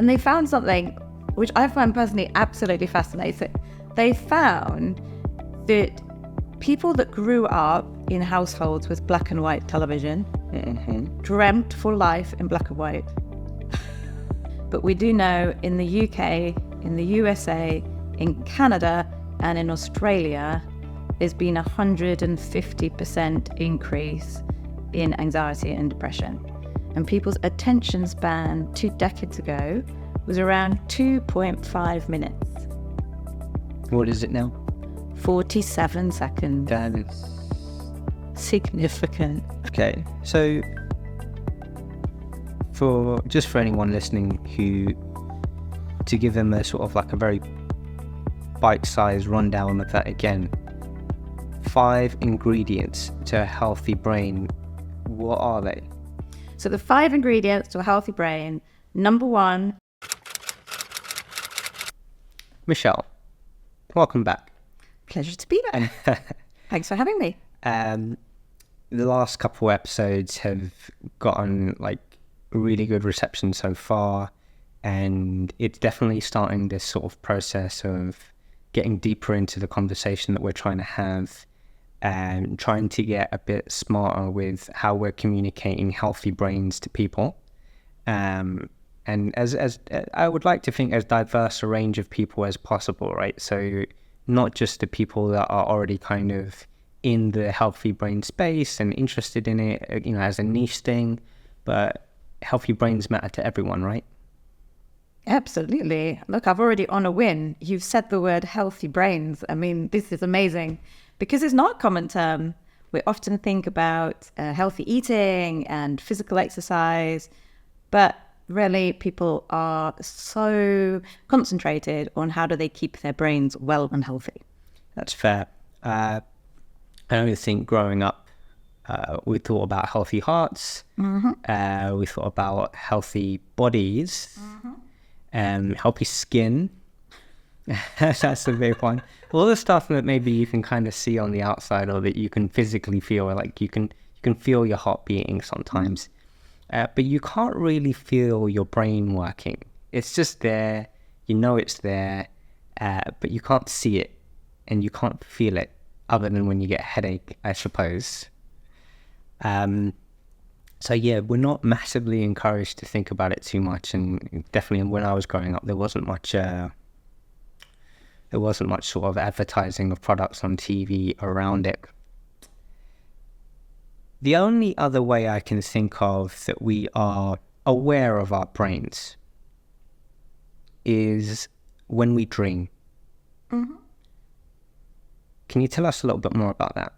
And they found something which I find personally absolutely fascinating. They found that people that grew up in households with black and white television dreamt for life in black and white. But we do know in the UK, in the USA, in Canada, and in Australia, there's been 150% increase in anxiety and depression. And people's attention span 2 decades ago was around 2.5 minutes. What is it now? 47 seconds. That is significant. Okay, so for anyone listening to give them a sort of like a very bite-sized rundown of that again, 5 ingredients to a healthy brain, what are they? So the 5 ingredients to a healthy brain, number 1. Michelle, welcome back. Pleasure to be back. Thanks for having me. The last couple episodes have gotten like really good reception so far, and it's definitely starting this sort of process of getting deeper into the conversation that we're trying to have and trying to get a bit smarter with how we're communicating healthy brains to people. And as I would like to think as diverse a range of people as possible, right? So not just the people that are already kind of in the healthy brain space and interested in it, as a niche thing, but healthy brains matter to everyone, right? Absolutely. Look, I've already on a win. You've said the word healthy brains. I mean, this is amazing because it's not a common term. We often think about healthy eating and physical exercise, but really people are so concentrated on how do they keep their brains well and healthy. That's fair. I only think growing up, we thought about healthy hearts, we thought about healthy bodies, healthy skin. That's a big one. All the stuff that maybe you can kind of see on the outside or that you can physically feel, like you can feel your heart beating sometimes. But you can't really feel your brain working. It's just there, it's there, but you can't see it and you can't feel it other than when you get a headache, I suppose. So yeah, we're not massively encouraged to think about it too much, and definitely when I was growing up, there wasn't much sort of advertising of products on TV around it. The only other way I can think of that we are aware of our brains is when we dream. Can you tell us a little bit more about that?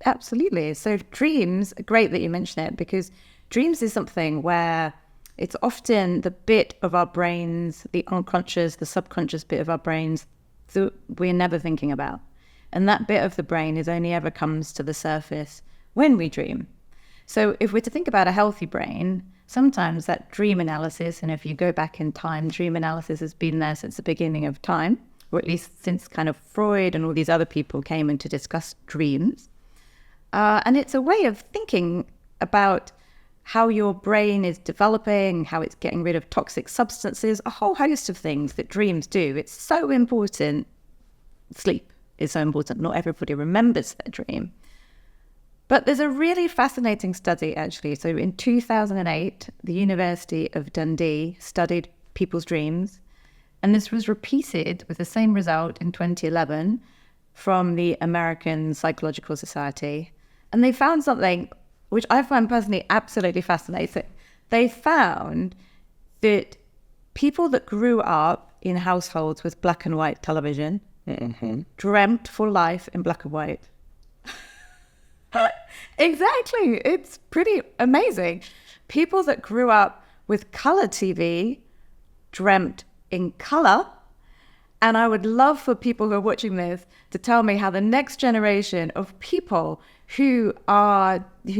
Absolutely. So dreams, great that you mention it, because dreams is something where it's often the bit of our brains, the unconscious, the subconscious bit of our brains that we're never thinking about. And that bit of the brain is only ever comes to the surface when we dream. So if we're to think about a healthy brain, sometimes that dream analysis, and if you go back in time, dream analysis has been there since the beginning of time, or at least since kind of Freud and all these other people came in to discuss dreams. And it's a way of thinking about how your brain is developing, how it's getting rid of toxic substances, a whole host of things that dreams do. It's so important. Sleep is so important. Not everybody remembers their dream. But there's a really fascinating study, actually. So in 2008, the University of Dundee studied people's dreams. And this was repeated with the same result in 2011 from the American Psychological Society. And they found something which I find personally absolutely fascinating. They found that people that grew up in households with black and white television dreamt for life in black and white. Exactly. It's pretty amazing. People that grew up with color TV dreamt in color. And I would love for people who are watching this to tell me how the next generation of people who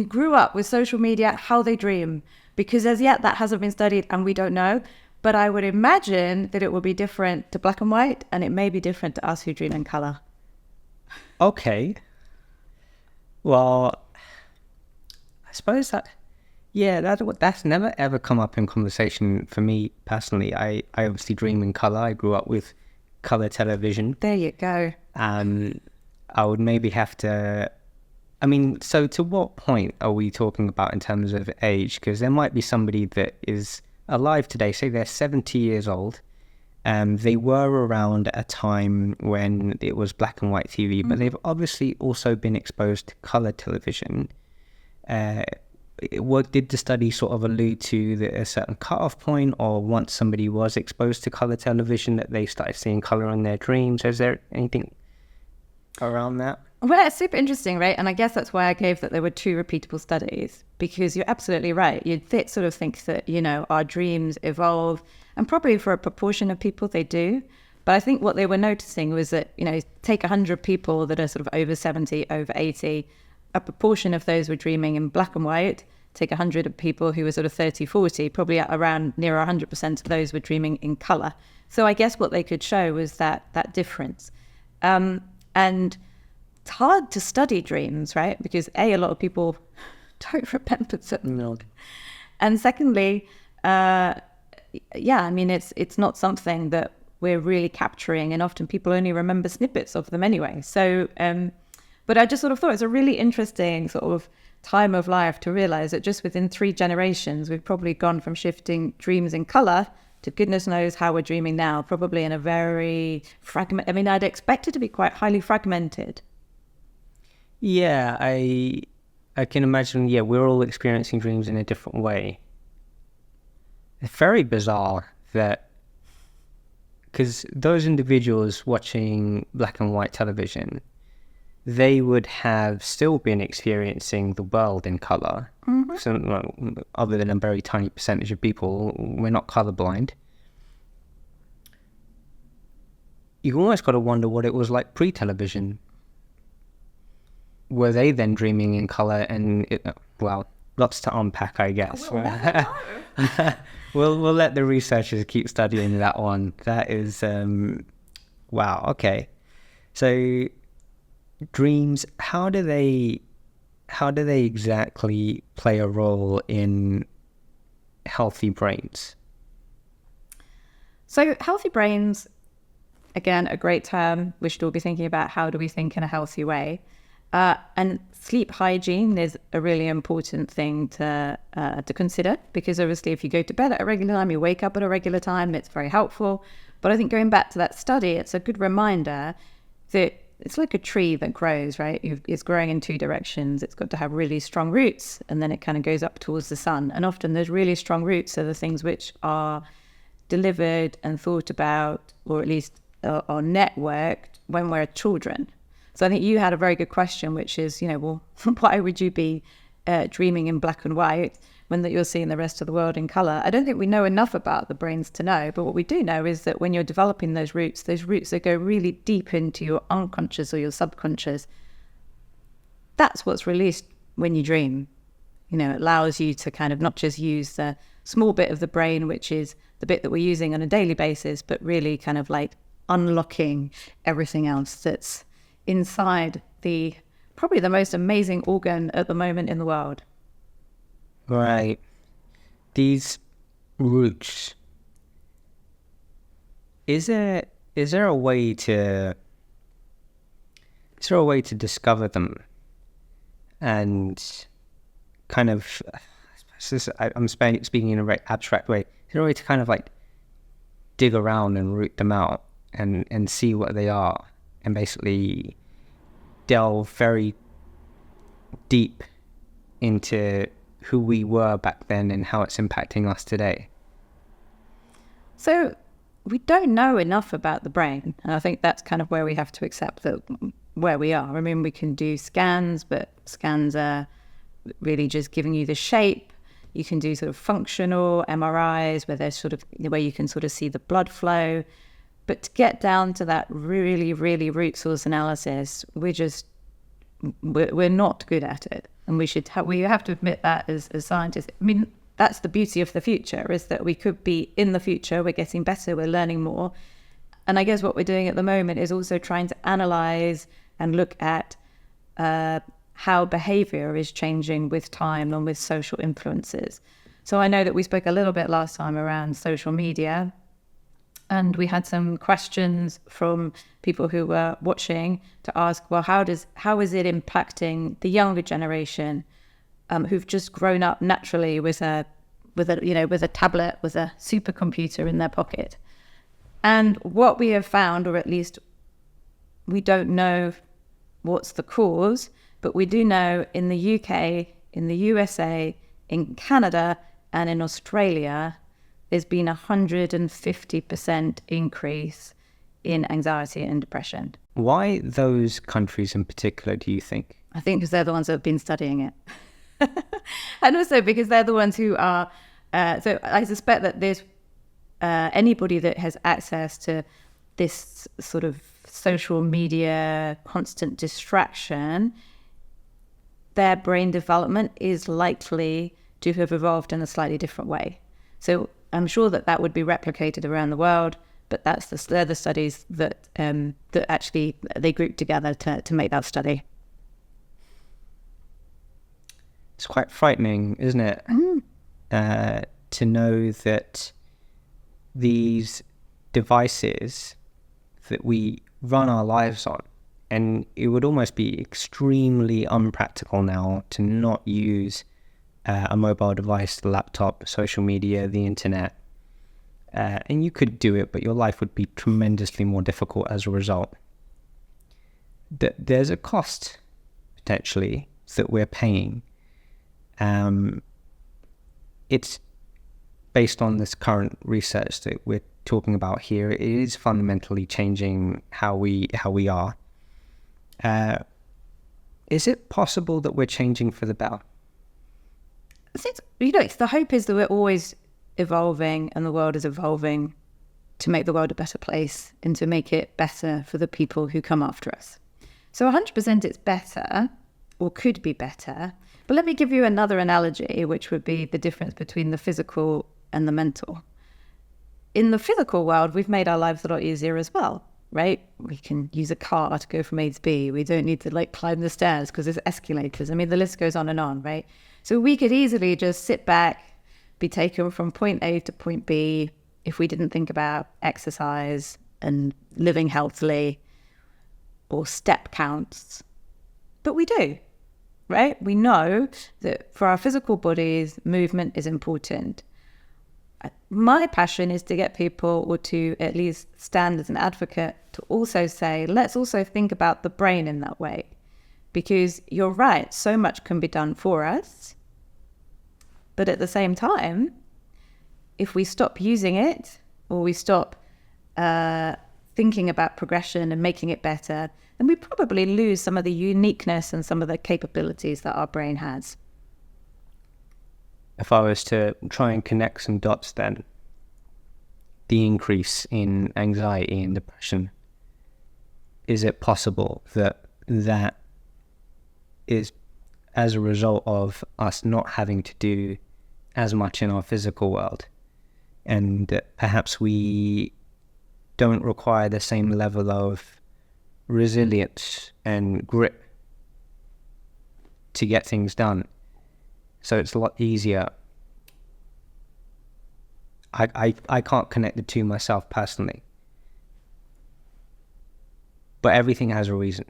grew up with social media, how they dream. Because as yet that hasn't been studied and we don't know. But I would imagine that it will be different to black and white, and it may be different to us who dream in color. Okay. Well, I suppose that, Yeah, that's never ever come up in conversation for me personally. I obviously dream in color. I grew up with color television. There you go. I would maybe have to. I mean, so to what point are we talking about in terms of age? Because there might be somebody that is alive today, say they're 70 years old. They were around at a time when it was black and white TV, but they've obviously also been exposed to color television. What did the study sort of allude to, a certain cutoff point, or once somebody was exposed to color television that they started seeing color in their dreams? Is there anything around that? Well, it's super interesting, right? And I guess that's why I gave that there were 2 repeatable studies, because you're absolutely right. You'd sort of think that, our dreams evolve, and probably for a proportion of people they do. But I think what they were noticing was that, take 100 people that are sort of over 70, over 80, a proportion of those were dreaming in black and white. Take 100 of people who were sort of 30, 40, probably around near 100% of those were dreaming in color. So I guess what they could show was that difference. And it's hard to study dreams, right? Because a lot of people don't remember them. And secondly, it's not something that we're really capturing, and often people only remember snippets of them anyway. So, but I just sort of thought it's a really interesting sort of time of life to realize that just within 3 generations, we've probably gone from shifting dreams in color to goodness knows how we're dreaming now, probably in a very I'd expect it to be quite highly fragmented. Yeah, I can imagine, we're all experiencing dreams in a different way. It's very bizarre that, because those individuals watching black and white television, they would have still been experiencing the world in color. So, other than a very tiny percentage of people, we're not colorblind. You almost got to wonder what it was like pre-television. Were they then dreaming in color? And lots to unpack, I guess. We'll let the researchers keep studying that one. That is wow. Okay, so dreams. How do they exactly play a role in healthy brains? So healthy brains, again, a great term. We should all be thinking about how do we think in a healthy way. And sleep hygiene is a really important thing to consider, because obviously if you go to bed at a regular time, you wake up at a regular time, it's very helpful. But I think going back to that study, it's a good reminder that it's like a tree that grows, right? It's growing in 2 directions. It's got to have really strong roots, and then it kind of goes up towards the sun. And often those really strong roots are the things which are delivered and thought about, or at least are networked when we're children. So I think you had a very good question, which is, why would you be dreaming in black and white when that you're seeing the rest of the world in color? I don't think we know enough about the brains to know, but what we do know is that when you're developing those roots that go really deep into your unconscious or your subconscious, that's what's released when you dream. It allows you to kind of not just use the small bit of the brain, which is the bit that we're using on a daily basis, but really kind of like unlocking everything else that's inside probably the most amazing organ at the moment in the world. Right. These roots. Is there a way to discover them and kind of, I'm speaking in a very abstract way, is there a way to kind of like dig around and root them out and see what they are, and basically delve very deep into who we were back then and how it's impacting us today? So we don't know enough about the brain, and I think that's kind of where we have to accept that where we are. I mean, we can do scans, but scans are really just giving you the shape. You can do sort of functional MRIs where there's sort of where you can sort of see the blood flow. But to get down to that really, really root source analysis, we're not good at it. And we have to admit that as scientists. I mean, that's the beauty of the future, is that we could be in the future, we're getting better, we're learning more. And I guess what we're doing at the moment is also trying to analyze and look at how behavior is changing with time and with social influences. So I know that we spoke a little bit last time around social media, and we had some questions from people who were watching to ask, well, how is it impacting the younger generation who've just grown up naturally with a tablet, with a supercomputer in their pocket? And what we have found, or at least we don't know what's the cause, but we do know in the UK, in the USA, in Canada, and in Australia, there's been 150% increase in anxiety and depression. Why those countries in particular, do you think? I think because they're the ones that have been studying it. And also because they're the ones who are, so I suspect that there's anybody that has access to this sort of social media, constant distraction, their brain development is likely to have evolved in a slightly different way. So I'm sure that would be replicated around the world, but they're the studies that actually they grouped together to make that study. It's quite frightening, isn't it? To know that these devices that we run our lives on, and it would almost be extremely unpractical now to not use a mobile device, the laptop, social media, the internet. And you could do it, but your life would be tremendously more difficult as a result. There's a cost, potentially, that we're paying. It's based on this current research that we're talking about here. It is fundamentally changing how we are. Is it possible that we're changing for the better? The hope is that we're always evolving, and the world is evolving to make the world a better place and to make it better for the people who come after us. So 100% it's better, or could be better. But let me give you another analogy, which would be the difference between the physical and the mental. In the physical world, we've made our lives a lot easier as well, right? We can use a car to go from A to B. We don't need to climb the stairs because there's escalators. I mean, the list goes on, right? So we could easily just sit back, be taken from point A to point B if we didn't think about exercise and living healthily or step counts. But we do, right? We know that for our physical bodies, movement is important. My passion is to get people, or to at least stand as an advocate, to also say, let's also think about the brain in that way. Because you're right, so much can be done for us. But at the same time, if we stop using it, or we stop thinking about progression and making it better, then we probably lose some of the uniqueness and some of the capabilities that our brain has. If I was to try and connect some dots then, the increase in anxiety and depression, is it possible that is as a result of us not having to do as much in our physical world, and perhaps we don't require the same level of resilience and grit to get things done, so it's a lot easier? I can't connect the two myself personally, but everything has a reason.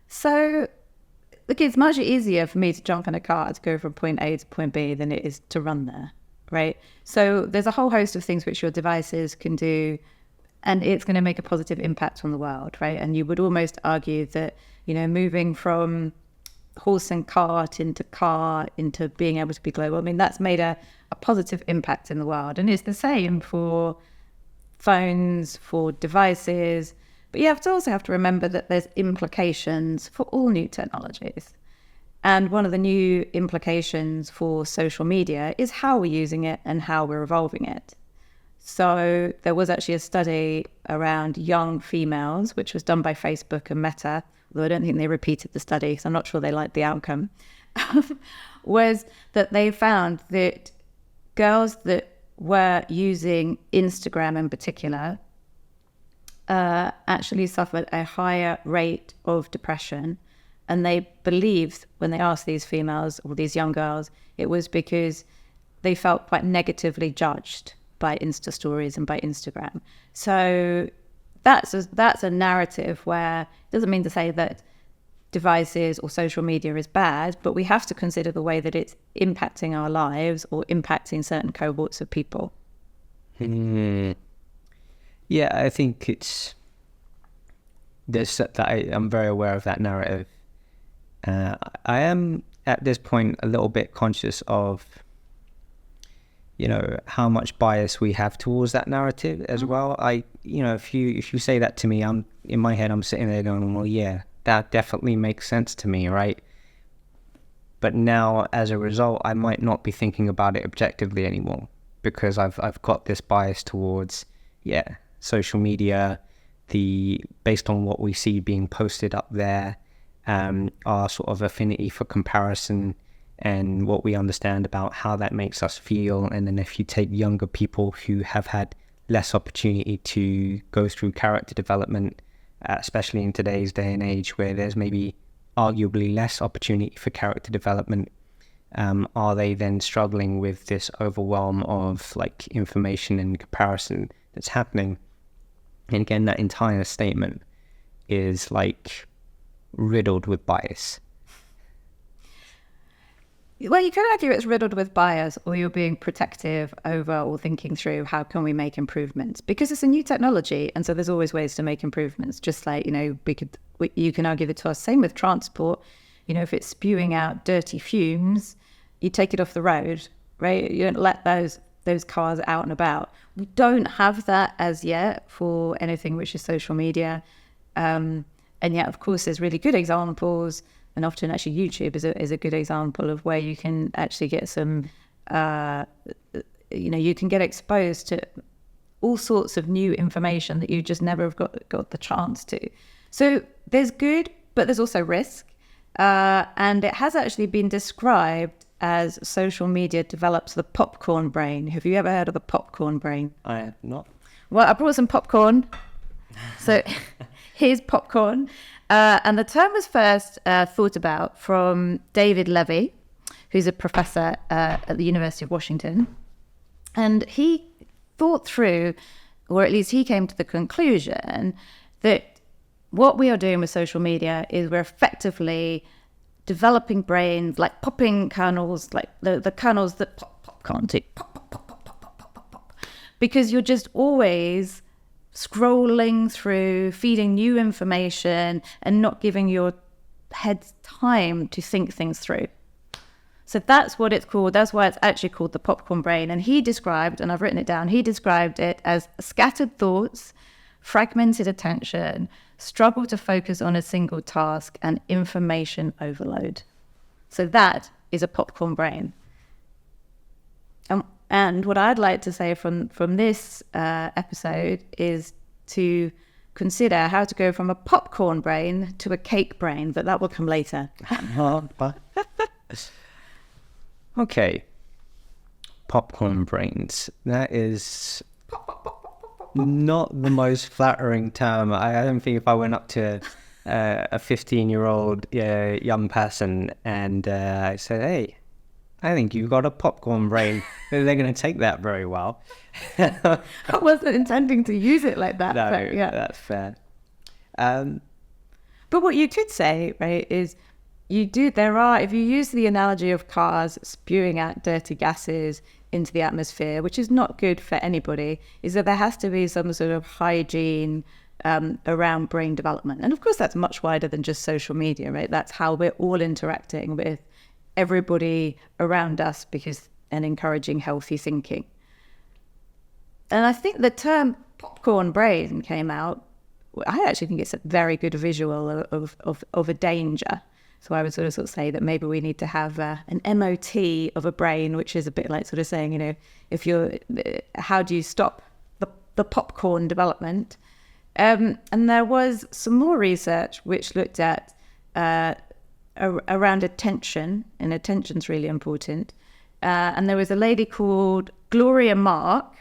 So look, it's much easier for me to jump in a car to go from point A to point B than it is to run there, right? So there's a whole host of things which your devices can do, and it's going to make a positive impact on the world, right? And you would almost argue that, moving from horse and cart into being able to be global, I mean, that's made a positive impact in the world. And it's the same for phones, for devices. But you also have to remember that there's implications for all new technologies. And one of the new implications for social media is how we're using it and how we're evolving it. So there was actually a study around young females, which was done by Facebook and Meta, although I don't think they repeated the study because I'm not sure they liked the outcome, was that they found that girls that were using Instagram in particular actually suffered a higher rate of depression And they believed when they asked these females or these young girls, it was because they felt quite negatively judged by Insta stories and by Instagram. So that's a narrative where it doesn't mean to say that devices or social media is bad, but we have to consider the way that it's impacting our lives or impacting certain cohorts of people. Yeah, I think I'm very aware of that narrative. I am at this point a little bit conscious of, how much bias we have towards that narrative as well. If you say that to me, I'm in my head, I'm sitting there going, well, yeah, that definitely makes sense to me, right? But now, as a result, I might not be thinking about it objectively anymore because I've got this bias towards, social media, based on what we see being posted up there, our sort of affinity for comparison and what we understand about how that makes us feel. And then if you take younger people who have had less opportunity to go through character development, especially in today's day and age where there's maybe arguably less opportunity for character development, are they then struggling with this overwhelm of like information and comparison that's happening? And again, that entire statement is like riddled with bias. Well, you could argue it's riddled with bias, or you're being protective over or thinking through how can we make improvements, because it's a new technology, and so there's always ways to make improvements. Just like you can argue the same with transport. If it's spewing out dirty fumes, you take it off the road, right? You don't let those cars out and about. We don't have that as yet for anything which is social media, and yet, of course, there's really good examples. And often actually YouTube is a good example of where you can actually get some, you can get exposed to all sorts of new information that you just never have got the chance to. So there's good, but there's also risk. And it has actually been described as social media develops the popcorn brain. Have you ever heard of the popcorn brain? I have not. Well, I brought some popcorn. So here's popcorn. And the term was first thought about from David Levy, who's a professor at the University of Washington. And he thought through, or at least he came to the conclusion, that what we are doing with social media is we're effectively developing brains, like popping kernels, like the kernels that pop, can't it? Pop. Because you're just always scrolling through, feeding new information and not giving your head time to think things through. So that's what it's called. That's why it's actually called the popcorn brain. And he described, and I've written it down, he described it as scattered thoughts, fragmented attention, struggle to focus on a single task, and information overload. So that is a popcorn brain. And what I'd like to say from this episode is to consider how to go from a popcorn brain to a cake brain, but that will come later. Okay. Popcorn brains. That is not the most flattering term. I don't think if I went up to a 15-year-old young person and I said, hey, I think you've got a popcorn brain, they're going to take that very well. I wasn't intending to use it like that. No, but yeah. That's fair. But what you could say, right, is if you use the analogy of cars spewing out dirty gases into the atmosphere, which is not good for anybody, is that there has to be some sort of hygiene around brain development. And of course, that's much wider than just social media, right? That's how we're all interacting with everybody around us and encouraging healthy thinking. And I think the term popcorn brain came out. I actually think it's a very good visual of a danger. So I would sort of say that maybe we need to have an MOT of a brain, which is a bit like sort of saying, how do you stop the popcorn development? And there was some more research which looked at around attention, and attention's really important. And there was a lady called Gloria Mark,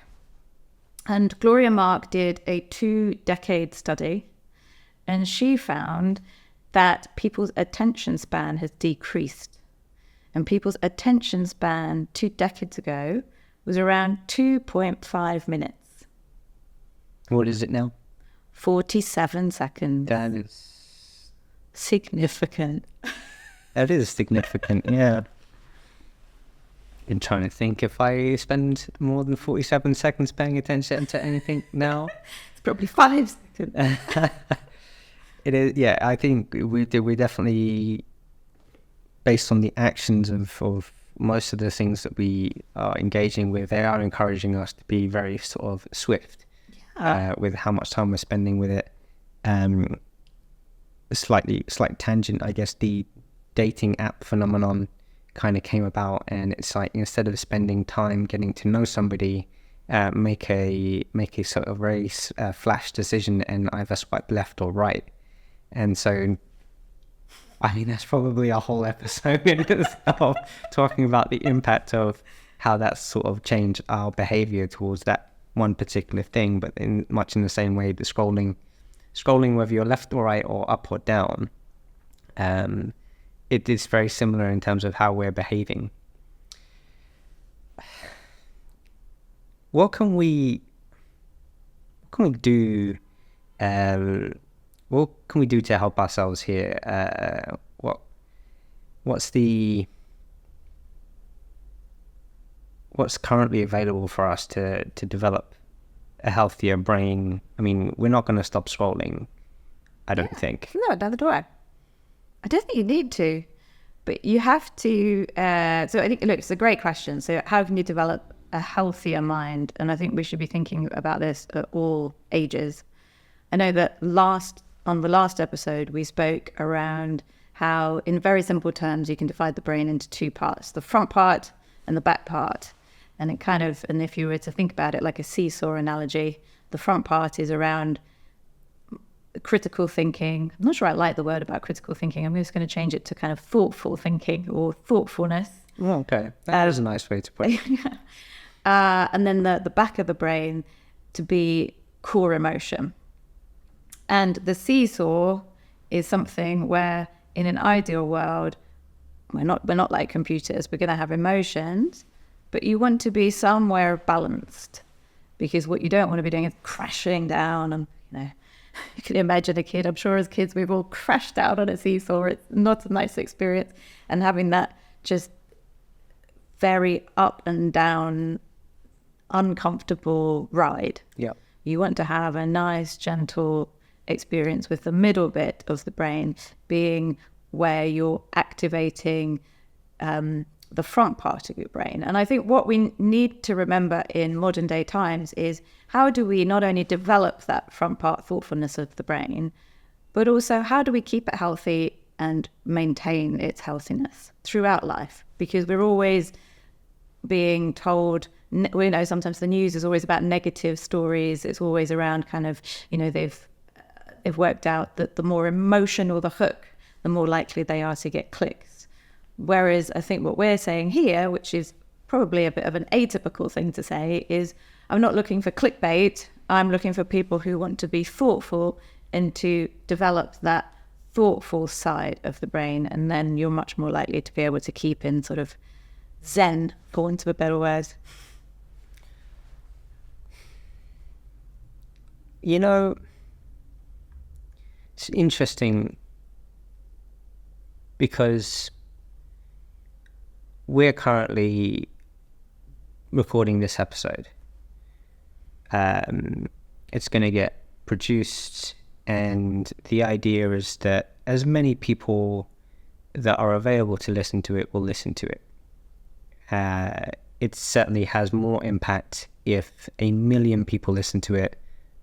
and Gloria Mark did a 2-decade study, and she found that people's attention span has decreased. And people's attention span 2 decades ago was around 2.5 minutes. What is it now? 47 seconds. That is significant. That is significant, yeah. I'm trying to think if I spend more than 47 seconds paying attention to anything now. It's probably 5 seconds. It is, yeah. I think we definitely, based on the actions of most of the things that we are engaging with, they are encouraging us to be very sort of swift with how much time we're spending with it. Slight tangent, I guess. The dating app phenomenon kind of came about, and it's like, instead of spending time getting to know somebody, make a sort of very flash decision and either swipe left or right. And so, I mean, that's probably a whole episode in itself, talking about the impact of how that's sort of changed our behavior towards that one particular thing. But much in the same way, the scrolling, whether you're left or right or up or down, it is very similar in terms of how we're behaving. What can we do? What can we do to help ourselves here? What's currently available for us to develop a healthier brain? I mean, we're not going to stop scrolling, I don't think. No, neither do I. I don't think you need to, but you have to. So I think, look, it's a great question. So how can you develop a healthier mind? And I think we should be thinking about this at all ages. I know that on the last episode, we spoke around how, in very simple terms, you can divide the brain into 2 parts, the front part and the back part. And and if you were to think about it like a seesaw analogy, the front part is around critical thinking. I'm not sure I like the word about critical thinking. I'm just going to change it to kind of thoughtful thinking or thoughtfulness. Oh, okay. That is a nice way to put it. And then the back of the brain to be core emotion. And the seesaw is something where, in an ideal world, we're not like computers. We're going to have emotions, but you want to be somewhere balanced, because what you don't want to be doing is crashing down. And you can imagine a kid. I'm sure as kids we've all crashed out on a seesaw. It's not a nice experience, and having that just very up and down, uncomfortable ride. Yeah. You want to have a nice, gentle experience with the middle bit of the brain being where you're activating the front part of your brain. And I think what we need to remember in modern day times is, how do we not only develop that front part thoughtfulness of the brain, but also how do we keep it healthy and maintain its healthiness throughout life? Because we're always being told, we know sometimes the news is always about negative stories. It's always around kind of, they've worked out that the more emotional the hook, the more likely they are to get clicks. Whereas I think what we're saying here, which is probably a bit of an atypical thing to say, is I'm not looking for clickbait. I'm looking for people who want to be thoughtful and to develop that thoughtful side of the brain. And then you're much more likely to be able to keep in sort of zen, for want of a better word. It's interesting because we're currently recording this episode. It's going to get produced, and the idea is that as many people that are available to listen to it will listen to it. It certainly has more impact if 1 million people listen to it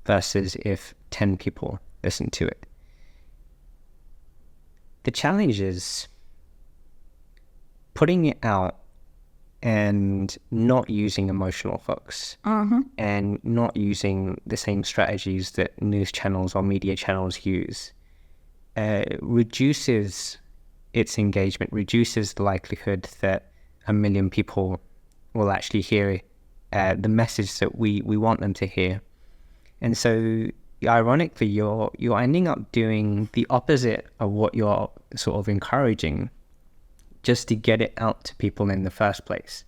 versus if 10 people listen to it. The challenge is putting it out and not using emotional hooks, and not using the same strategies that news channels or media channels use. Reduces its engagement, reduces the likelihood that 1 million people will actually hear the message that we want them to hear. And so ironically, you're ending up doing the opposite of what you're sort of encouraging, just to get it out to people in the first place.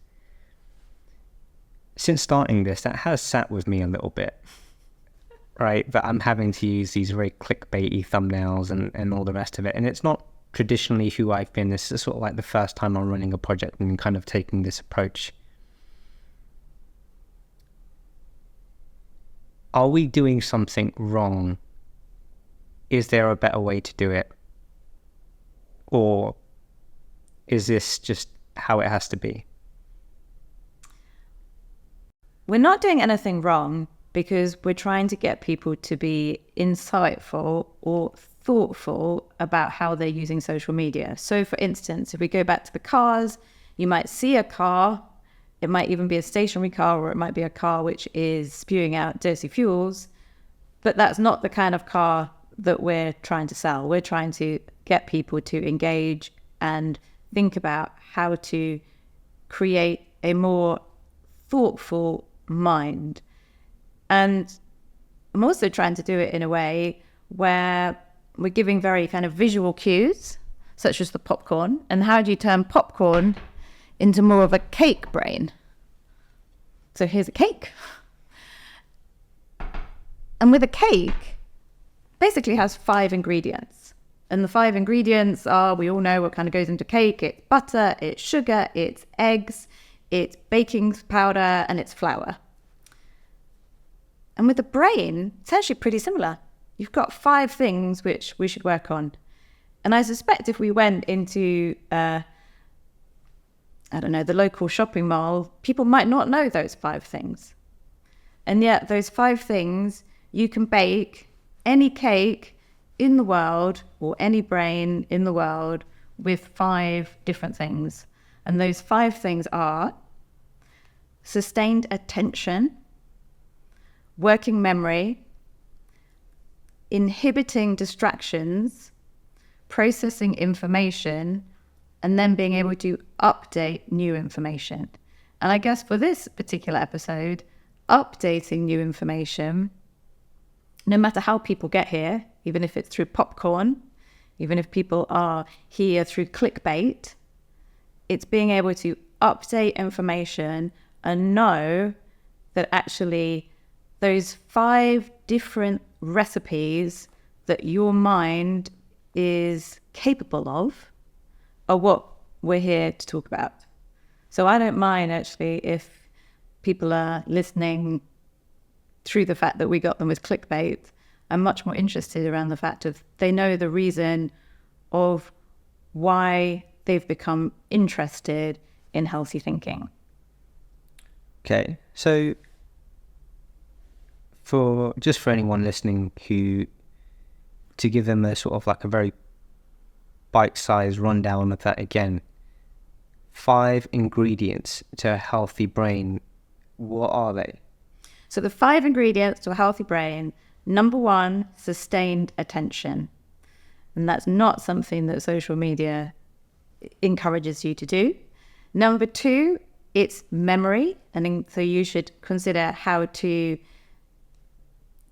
Since starting this, that has sat with me a little bit, right? That I'm having to use these very clickbaity thumbnails and all the rest of it. And it's not traditionally who I've been. This is sort of like the first time I'm running a project and kind of taking this approach. Are we doing something wrong? Is there a better way to do it? Or is this just how it has to be? We're not doing anything wrong because we're trying to get people to be insightful or thoughtful about how they're using social media. So for instance, if we go back to the cars, you might see a car, it might even be a stationary car, or it might be a car which is spewing out dirty fuels, but that's not the kind of car that we're trying to sell. We're trying to get people to engage and think about how to create a more thoughtful mind. And I'm also trying to do it in a way where we're giving very kind of visual cues, such as the popcorn. And how do you turn popcorn into more of a cake brain? So here's a cake. And with a cake, basically has 5 ingredients. And the 5 ingredients are, we all know what kind of goes into cake. It's butter, it's sugar, it's eggs, it's baking powder, and it's flour. And with the brain, it's actually pretty similar. You've got 5 things which we should work on. And I suspect if we went into, the local shopping mall, people might not know those 5 things. And yet those 5 things, you can bake any cake in the world or any brain in the world with 5 different things. And those 5 things are sustained attention, working memory, inhibiting distractions, processing information, and then being able to update new information. And I guess for this particular episode, updating new information, no matter how people get here, even if it's through popcorn, even if people are here through clickbait, it's being able to update information and know that actually those 5 different recipes that your mind is capable of are what we're here to talk about. So I don't mind actually if people are listening through the fact that we got them with clickbait. I'm much more interested around the fact of they know the reason of why they've become interested in healthy thinking. Okay, so for anyone listening to give them a sort of like a very bite-sized rundown of that again, 5 ingredients to a healthy brain, what are they? So the 5 ingredients to a healthy brain, number 1, sustained attention. And that's not something that social media encourages you to do. Number 2, it's memory. And so you should consider how to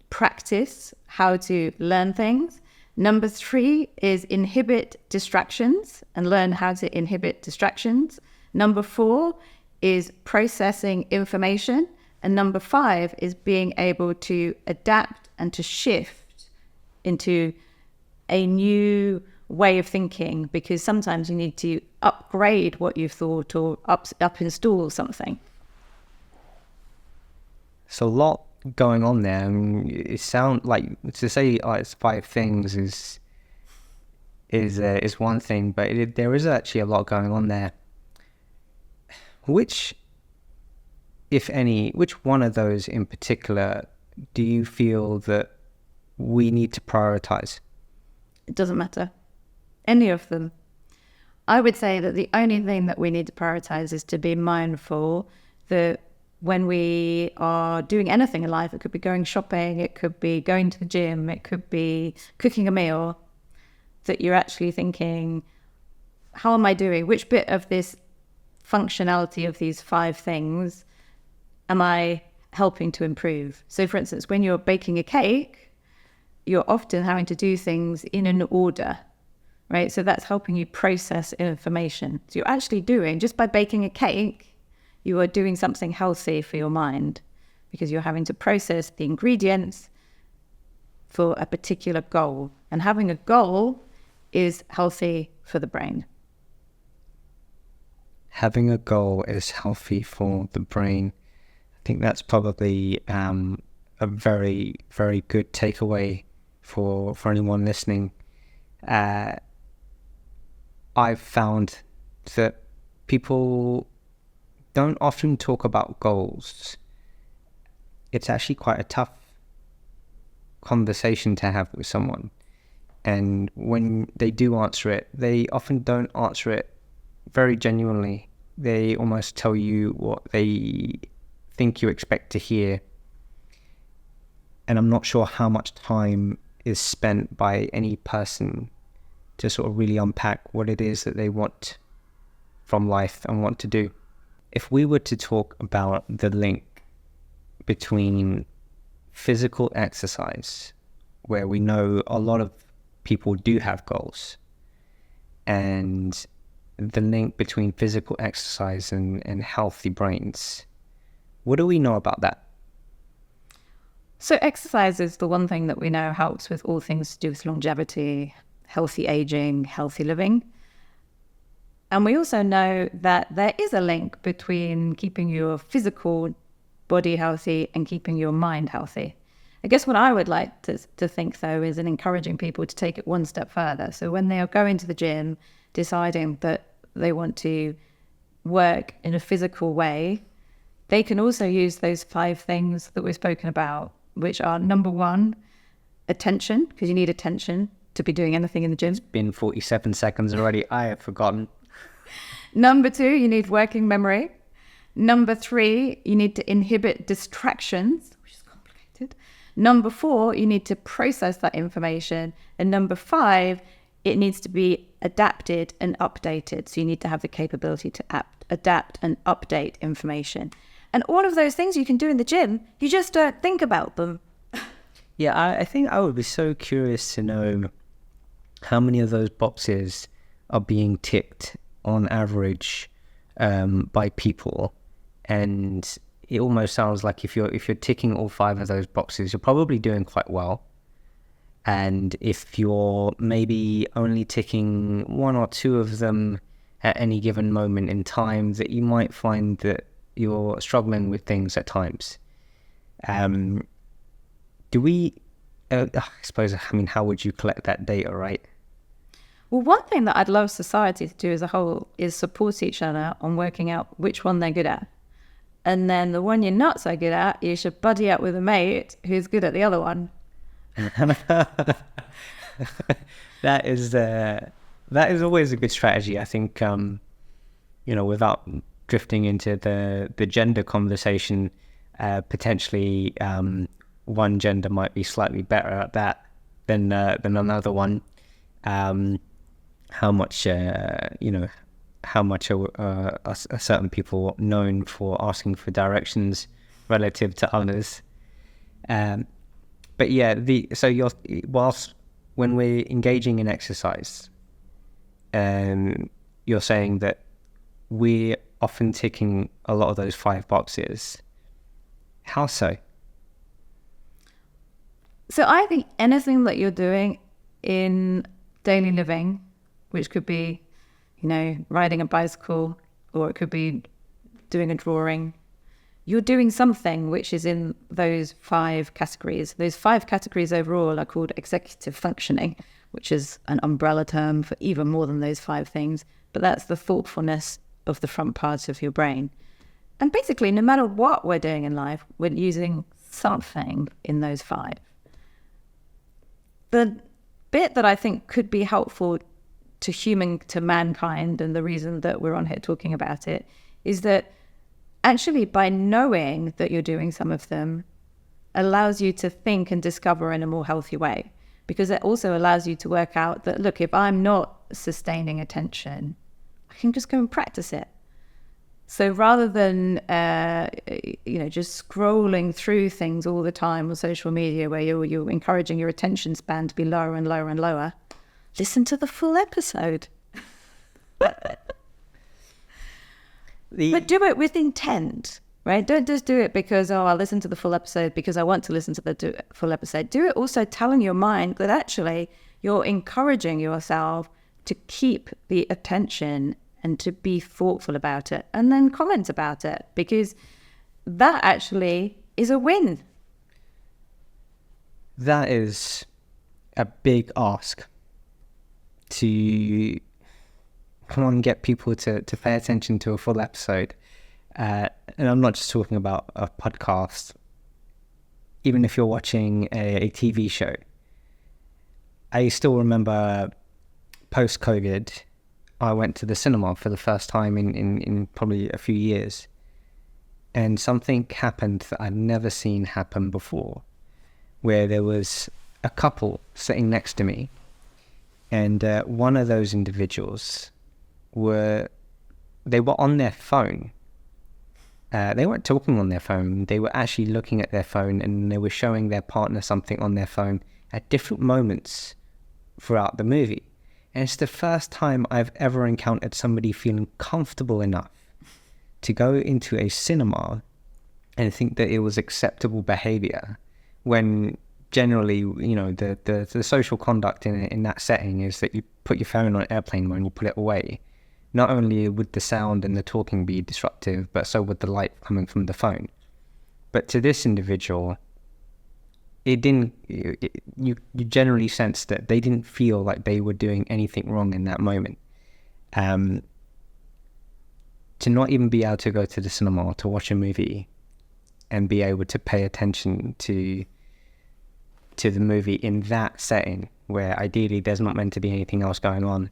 practice, how to learn things. Number 3 is inhibit distractions and learn how to inhibit distractions. Number 4 is processing information. And number 5 is being able to adapt and to shift into a new way of thinking, because sometimes you need to upgrade what you've thought or up install something. So a lot going on there. I mean, it sounds like to say it's 5 things is one thing, but there is actually a lot going on there. Which, if any, which one of those in particular do you feel that we need to prioritize? It doesn't matter. Any of them. I would say that the only thing that we need to prioritize is to be mindful that when we are doing anything in life, it could be going shopping, it could be going to the gym, it could be cooking a meal, that you're actually thinking, how am I doing? Which bit of this functionality of these 5 things am I helping to improve? So for instance, when you're baking a cake, you're often having to do things in an order, right? So that's helping you process information. So you're actually doing, just by baking a cake, you are doing something healthy for your mind, because you're having to process the ingredients for a particular goal. And having a goal is healthy for the brain. Having a goal is healthy for the brain. I think that's probably a very, very good takeaway for anyone listening. I've found that people don't often talk about goals. It's actually quite a tough conversation to have with someone. And when they do answer it, they often don't answer it very genuinely. They almost tell you what they think you expect to hear. And I'm not sure how much time is spent by any person to sort of really unpack what it is that they want from life and want to do. If we were to talk about the link between physical exercise, where we know a lot of people do have goals, and the link between physical exercise and healthy brains, what do we know about that? So exercise is the one thing that we know helps with all things to do with longevity, healthy aging, healthy living. And we also know that there is a link between keeping your physical body healthy and keeping your mind healthy. I guess what I would like to think, though, is in encouraging people to take it one step further. So when they are going to the gym, deciding that they want to work in a physical way, they can also use those 5 things that we've spoken about, which are, number 1, attention, because you need attention to be doing anything in the gym. It's been 47 seconds already. I have forgotten. Number 2, you need working memory. Number 3, you need to inhibit distractions, which is complicated. Number 4, you need to process that information. And number 5, it needs to be adapted and updated. So you need to have the capability to adapt and update information. And all of those things you can do in the gym, you just don't think about them. Yeah, I think I would be so curious to know how many of those boxes are being ticked on average by people. And it almost sounds like if you're ticking all 5 of those boxes, you're probably doing quite well. And if you're maybe only ticking 1 or 2 of them at any given moment in time, that you might find that you're struggling with things at times. Do we, I suppose, I mean, how would you collect that data, right? Well, one thing that I'd love society to do as a whole is support each other on working out which one they're good at. And then the one you're not so good at, you should buddy up with a mate who's good at the other one. That is always a good strategy. I think, without drifting into the gender conversation, potentially one gender might be slightly better at that than another one. How much are certain people known for asking for directions relative to others? But yeah, whilst when we're engaging in exercise, you're saying that we're often ticking a lot of those 5 boxes. How so? So I think anything that you're doing in daily living, which could be, riding a bicycle, or it could be doing a drawing, you're doing something which is in those 5 categories. Those 5 categories overall are called executive functioning, which is an umbrella term for even more than those 5 things. But that's the thoughtfulness of the front parts of your brain. And basically, no matter what we're doing in life, we're using something in those 5. The bit that I think could be helpful to mankind, and the reason that we're on here talking about it, is that actually by knowing that you're doing some of them allows you to think and discover in a more healthy way, because it also allows you to work out that, look, if I'm not sustaining attention, I can just go and practice it. So rather than, just scrolling through things all the time on social media where you're encouraging your attention span to be lower and lower and lower, listen to the full episode. But do it with intent, right? Don't just do it because, I'll listen to the full episode because I want to listen to the full episode. Do it also telling your mind that actually you're encouraging yourself to keep the attention and to be thoughtful about it and then comment about it, because that actually is a win. That is a big ask to come on, get people to pay attention to a full episode. And I'm not just talking about a podcast. Even if you're watching a TV show. I still remember post-COVID, I went to the cinema for the first time in probably a few years. And something happened that I'd never seen happen before, where there was a couple sitting next to me. And one of those individuals were on their phone. They weren't talking on their phone. They were actually looking at their phone, and they were showing their partner something on their phone at different moments throughout the movie. And it's the first time I've ever encountered somebody feeling comfortable enough to go into a cinema and think that it was acceptable behavior, when generally, the social conduct in that setting is that you put your phone on airplane mode and you put it away. Not only would the sound and the talking be disruptive, but so would the light coming from the phone. But to this individual, you generally sense that they didn't feel like they were doing anything wrong in that moment. To not even be able to go to the cinema to watch a movie and be able to pay attention to the movie in that setting, where ideally there's not meant to be anything else going on,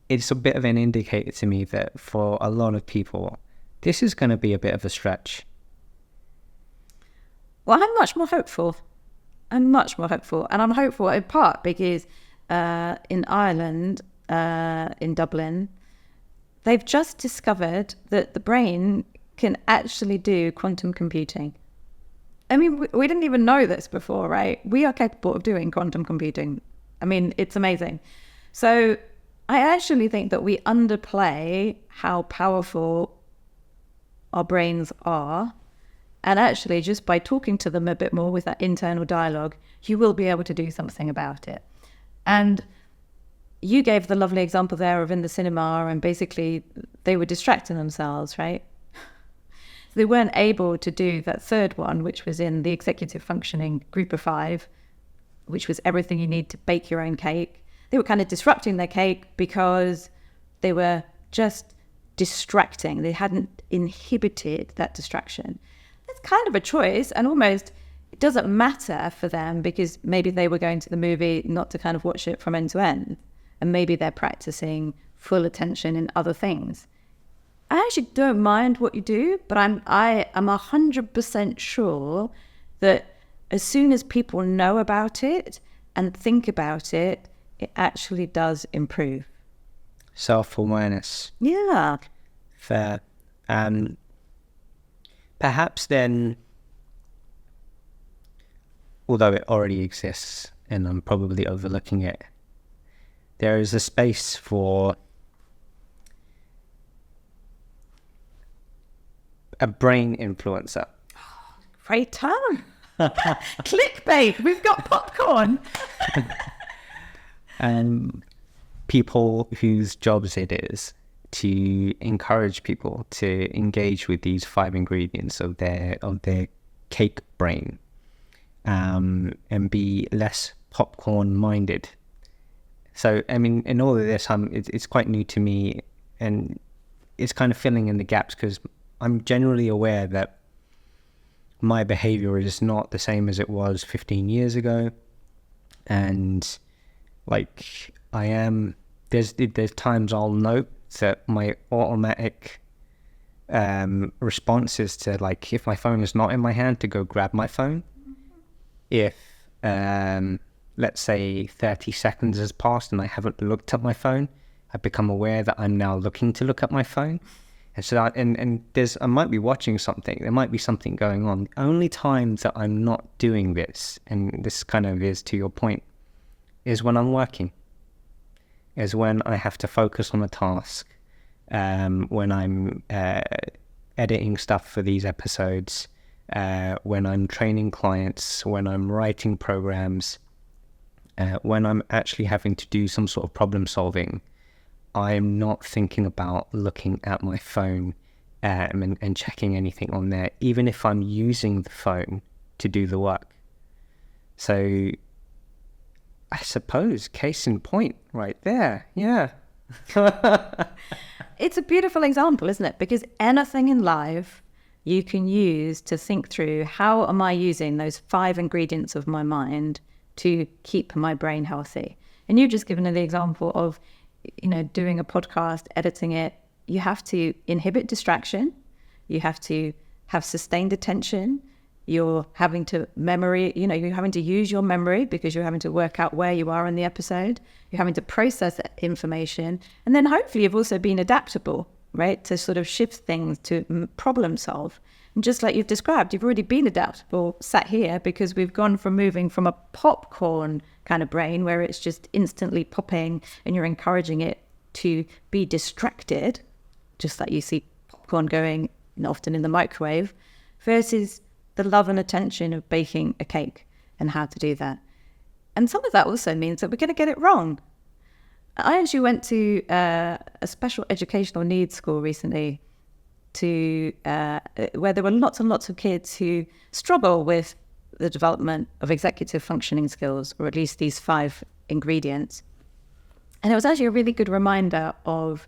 it's a bit of an indicator to me that for a lot of people, this is going to be a bit of a stretch. Well, I'm much more hopeful. And I'm hopeful in part because in Ireland, in Dublin, they've just discovered that the brain can actually do quantum computing. I mean, we didn't even know this before, right? We are capable of doing quantum computing. I mean, it's amazing. So I actually think that we underplay how powerful our brains are. And actually, just by talking to them a bit more with that internal dialogue, you will be able to do something about it. And you gave the lovely example there of in the cinema, and basically they were distracting themselves, right? They weren't able to do that third one, which was in the executive functioning group of 5, which was everything you need to bake your own cake. They were kind of disrupting their cake because they were just distracting. They hadn't inhibited that distraction. It's kind of a choice, and almost it doesn't matter for them because maybe they were going to the movie not to kind of watch it from end to end, and maybe they're practicing full attention in other things. I actually don't mind what you do, but I'm 100% sure that as soon as people know about it and think about it, it actually does improve. Self-awareness. Yeah. Fair. Perhaps then, although it already exists and I'm probably overlooking it, there is a space for a brain influencer. Great term. Clickbait. We've got popcorn. And people whose jobs it is to encourage people to engage with these 5 ingredients of their cake brain, and be less popcorn minded. So, I mean, in all of this, it's quite new to me, and it's kind of filling in the gaps because I'm generally aware that my behavior is not the same as it was 15 years ago. And like there's times I'll note that my automatic response is to, like, if my phone is not in my hand, to go grab my phone. If let's say 30 seconds has passed and I haven't looked at my phone, I become aware that I'm now looking to look at my phone. And so I might be watching something. There might be something going on. The only times that I'm not doing this, and this kind of is to your point, is when I'm working. Is when I have to focus on a task. When I'm editing stuff for these episodes. When I'm training clients. When I'm writing programs. When I'm actually having to do some sort of problem solving. I'm not thinking about looking at my phone and checking anything on there, even if I'm using the phone to do the work. So I suppose case in point right there. Yeah. It's a beautiful example, isn't it? Because anything in life you can use to think through, how am I using those 5 ingredients of my mind to keep my brain healthy? And you've just given the example of, doing a podcast, editing it. You have to inhibit distraction. You have to have sustained attention. You're having to you're having to use your memory because you're having to work out where you are in the episode. You're having to process that information. And then hopefully you've also been adaptable, right? To sort of shift things, to problem solve. And just like you've described, you've already been adaptable sat here, because we've gone from moving from a popcorn kind of brain where it's just instantly popping and you're encouraging it to be distracted, just like you see popcorn going often in the microwave, versus the love and attention of baking a cake and how to do that. And some of that also means that we're going to get it wrong. I actually went to a special educational needs school recently where there were lots and lots of kids who struggle with the development of executive functioning skills, or at least these 5 ingredients. And it was actually a really good reminder of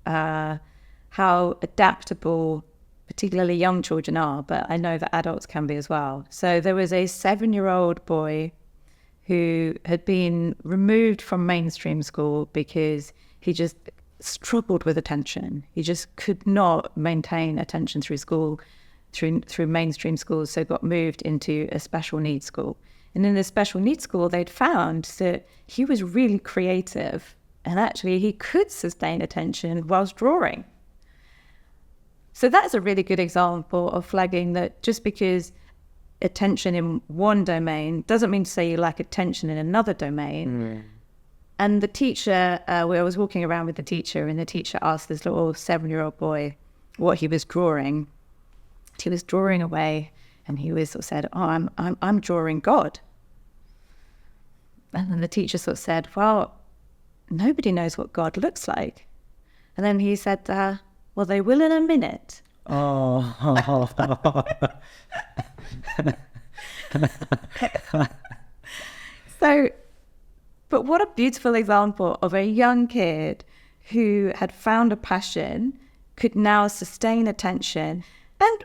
how adaptable particularly young children are, but I know that adults can be as well. So there was a 7-year-old boy who had been removed from mainstream school because he just struggled with attention. He just could not maintain attention through school, through mainstream schools, so got moved into a special needs school. And in the special needs school, they'd found that he was really creative, and actually he could sustain attention whilst drawing. So that's a really good example of flagging that just because attention in one domain doesn't mean to say you lack attention in another domain. And the teacher, where I was walking around with the teacher, and the teacher asked this little 7-year-old boy what he was drawing. He was drawing away, and he was sort of said, "Oh, I'm drawing God." And then the teacher sort of said, "Well, nobody knows what God looks like." And then he said, "Well, they will in a minute." Oh. So, but what a beautiful example of a young kid who had found a passion, could now sustain attention. And,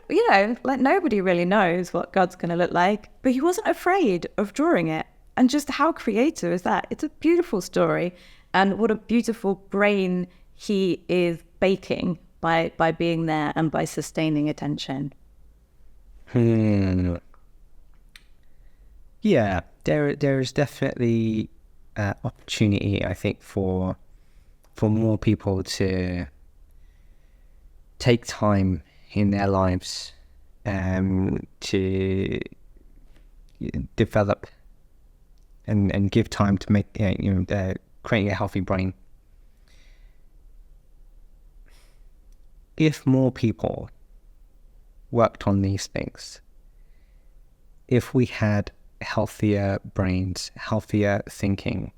like nobody really knows what God's going to look like, but he wasn't afraid of drawing it. And just how creative is that? It's a beautiful story. And what a beautiful brain he is baking by being there and by sustaining attention. Yeah, there is definitely opportunity, I think, for more people to take time in their lives to develop and give time to make creating a healthy brain. If more people worked on these things, if we had healthier brains, healthier thinking,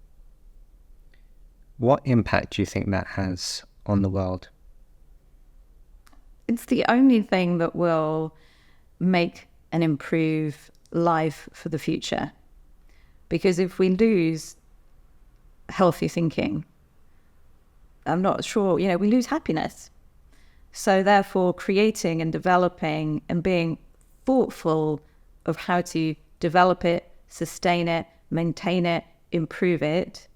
what impact do you think that has on the world? It's the only thing that will make and improve life for the future. Because if we lose healthy thinking, I'm not sure, we lose happiness. So therefore, creating and developing and being thoughtful of how to develop it, sustain it, maintain it, improve it,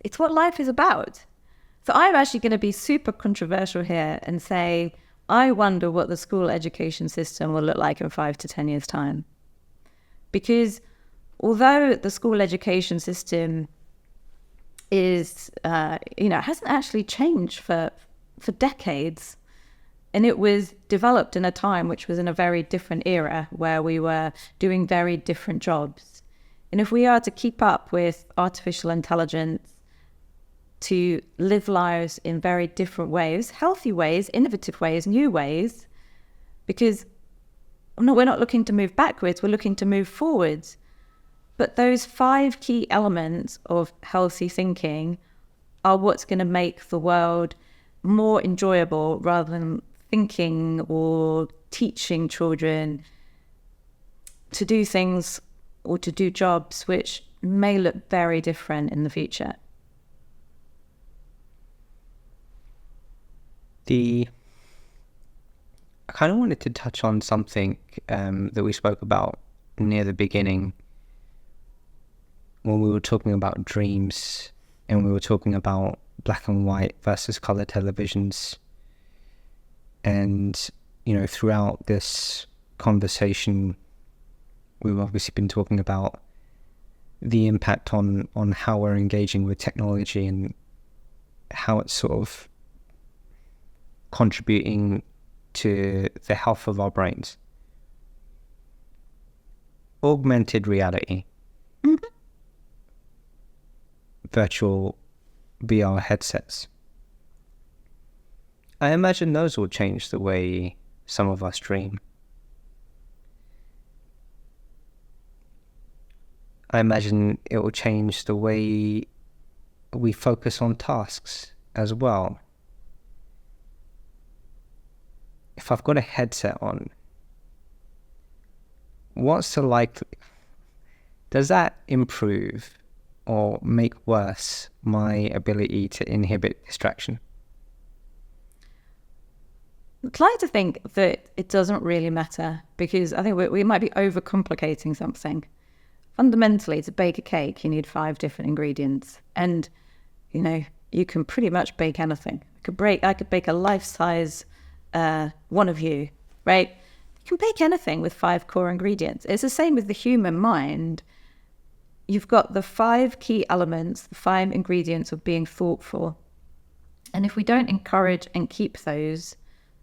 it's what life is about. So I'm actually going to be super controversial here and say, I wonder what the school education system will look like in 5 to 10 years' time. Because although the school education system is, hasn't actually changed for for decades. And it was developed in a time which was in a very different era where we were doing very different jobs. And if we are to keep up with artificial intelligence, to live lives in very different ways, healthy ways, innovative ways, new ways, because we're not looking to move backwards, we're looking to move forwards. But those 5 key elements of healthy thinking are what's going to make the world more enjoyable rather than thinking or teaching children to do things or to do jobs which may look very different in the future. I kind of wanted to touch on something that we spoke about near the beginning when we were talking about dreams and we were talking about black and white versus color televisions. And, throughout this conversation, we've obviously been talking about the impact on how we're engaging with technology and how it's sort of contributing to the health of our brains. Augmented reality, virtual VR headsets. I imagine those will change the way some of us dream. I imagine it will change the way we focus on tasks as well. If I've got a headset on, what's the does that improve or make worse my ability to inhibit distraction? I'd like to think that it doesn't really matter, because I think we might be overcomplicating something. Fundamentally, to bake a cake, you need 5 different ingredients. And, you can pretty much bake anything. I could bake a life-size one of you, right? You can bake anything with 5 core ingredients. It's the same with the human mind. You've got the 5 key elements, the 5 ingredients of being thoughtful. And if we don't encourage and keep those,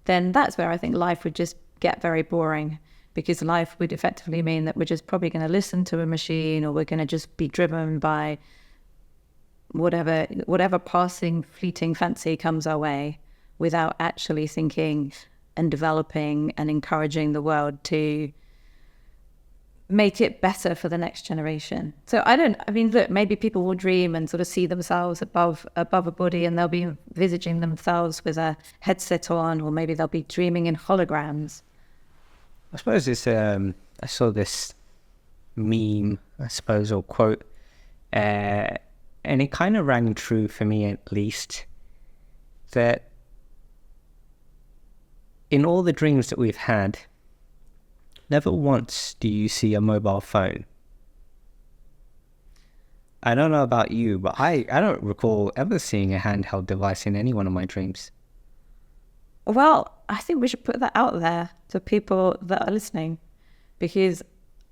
then that's where I think life would just get very boring, because life would effectively mean that we're just probably going to listen to a machine, or we're going to just be driven by whatever passing, fleeting fancy comes our way, without actually thinking and developing and encouraging the world to make it better for the next generation. So look, maybe people will dream and sort of see themselves above a body, and they'll be envisaging themselves with a headset on, or maybe they'll be dreaming in holograms. I suppose it's, I saw this meme, I suppose, or quote, and it kind of rang true for me at least, that in all the dreams that we've had, never once do you see a mobile phone. I don't know about you, but I don't recall ever seeing a handheld device in any one of my dreams. Well, I think we should put that out there to people that are listening, because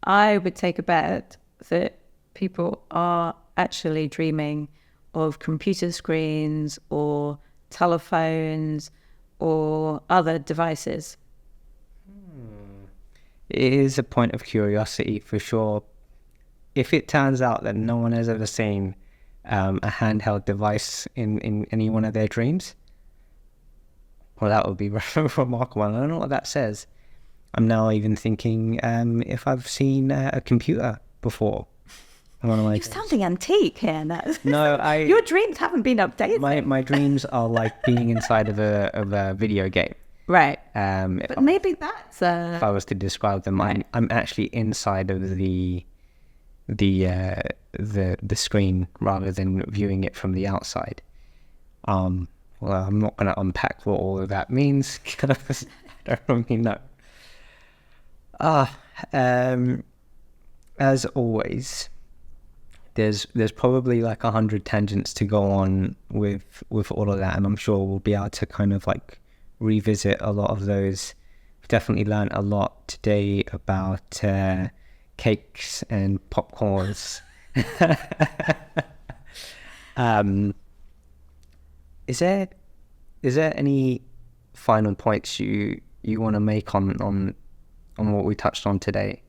I would take a bet that people are actually dreaming of computer screens or telephones or other devices. It is a point of curiosity for sure. If it turns out that no one has ever seen a handheld device in any one of their dreams, well, that would be remarkable. I don't know what that says. I'm now even thinking if I've seen a computer before. You're sounding antique here, Nat. No, your dreams haven't been updated. My dreams are like being inside of a video game. Right. But maybe that's if I was to describe them, right. I'm actually inside of the screen rather than viewing it from the outside. Well, I'm not going to unpack what all of that means, because I don't really know. As always, there's probably like 100 tangents to go on with all of that, and I'm sure we'll be able to kind of like revisit a lot of those. We've definitely learned a lot today about cakes and popcorns. Is there is there any final points you want to make on what we touched on today?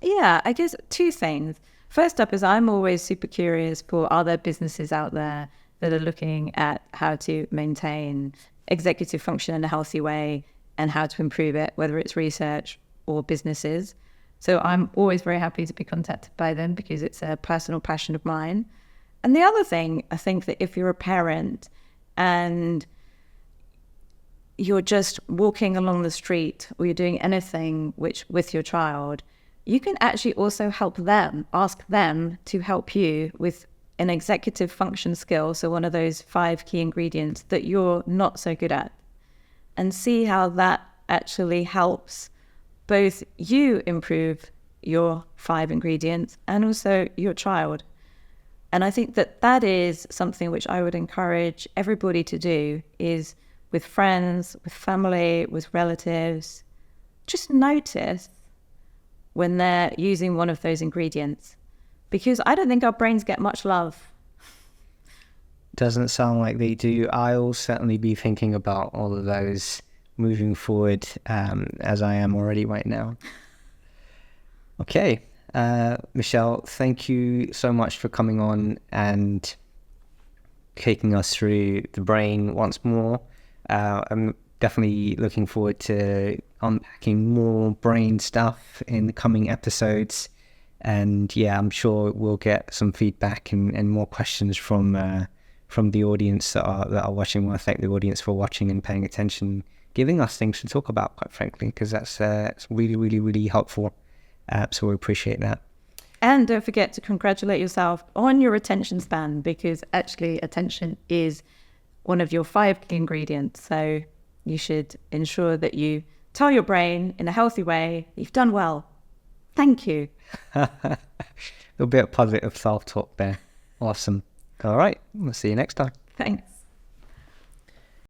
Yeah, I guess two things. First up is I'm always super curious for other businesses out there that are looking at how to maintain executive function in a healthy way and how to improve it, whether it's research or businesses. So I'm always very happy to be contacted by them because it's a personal passion of mine. And the other thing, I think that if you're a parent and you're just walking along the street or you're doing anything with your child, you can actually also help them, ask them to help you with an executive function skill, so one of those 5 key ingredients that you're not so good at, and see how that actually helps both you improve your 5 ingredients and also your child. And I think that is something which I would encourage everybody to do, is with friends, with family, with relatives, just notice when they're using one of those ingredients, because I don't think our brains get much love. Doesn't sound like they do. I'll certainly be thinking about all of those moving forward, as I am already right now. Okay, Michelle, thank you so much for coming on and taking us through the brain once more. I'm definitely looking forward to unpacking more brain stuff in the coming episodes. And yeah, I'm sure we'll get some feedback and more questions from the audience that are watching. I want to thank the audience for watching and paying attention, giving us things to talk about, quite frankly, because that's really, really, really helpful. So we appreciate that. And don't forget to congratulate yourself on your attention span, because actually attention is one of your 5 key ingredients. So you should ensure that you tell your brain in a healthy way, you've done well. Thank you. There'll be a positive self-talk there. Awesome. All right. We'll see you next time. Thanks.